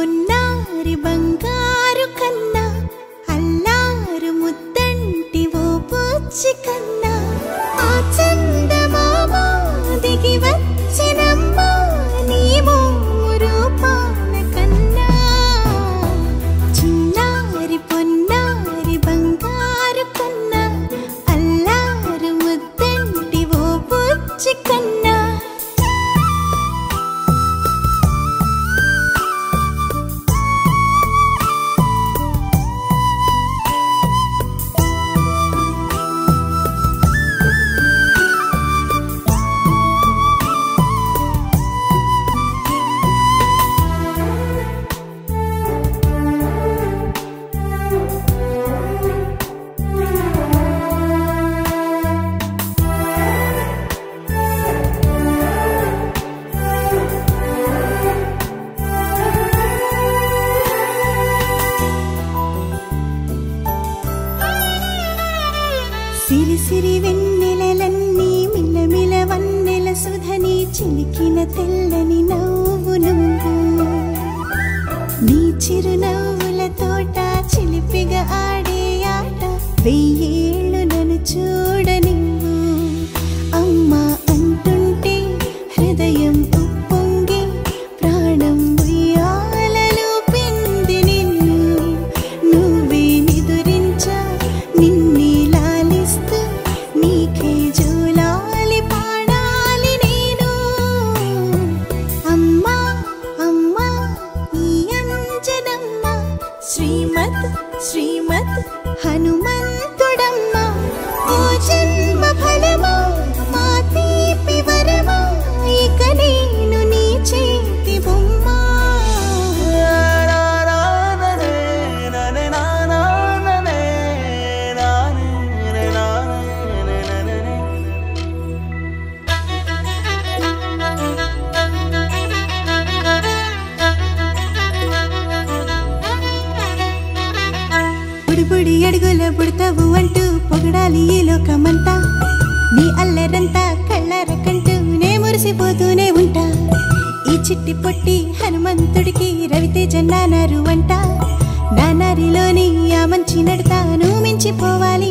పొన్నారి బంగారు కన్నా అల్లారు ముద్దంటి ఓ పూచి కన్నా ఆ చందమామ దిగి వచ్చినమ్మా నీ రూపాల కన్నా చిన్నారి పొన్నారి బంగారు కన్నా అల్లారు ముద్దంటి ఓ పూచి కన్నా సిరి సిరి వెన్నెలలన్నీ మిలమిల వన్నెల సుధని చిలికిన తెల్లని నవ్వు నువ్వు నీ చిరునవ్వుల తోట చిలిపిగా ఆడే ఆట వెయ్యేళ్ళు నన్ను చూడనివ్వు అమ్మా అంటుంటే హృదయం ఉప్పొంగి ప్రాణం ఉయ్యాలలో పిండి నిన్ను నువ్వే నిదురించా నిన్నే నీకే జోలాలి పాడాలి నేను అమ్మా అమ్మా ఈ అంజనమ్మ శ్రీమత్ శ్రీమత్ హనుమంతుడమ్మ ఓ జన్మ ఫలమా మా తీపి వరమా ఇక నేను నీ చేతి బొమ్మ బుడి అడుగుల బుడతావు అంటూ పొగడాలి ఈ లోకమంతా నీ అల్లరంతా కళ్ళారకంటూ నే మురిసిపోతూనే ఉంటా ఈ చిట్టి పొట్టి హనుమంతుడికి రవితేజ నానారు అంట నానారిలోని ఆ మంచి నడతాను మించిపోవాలి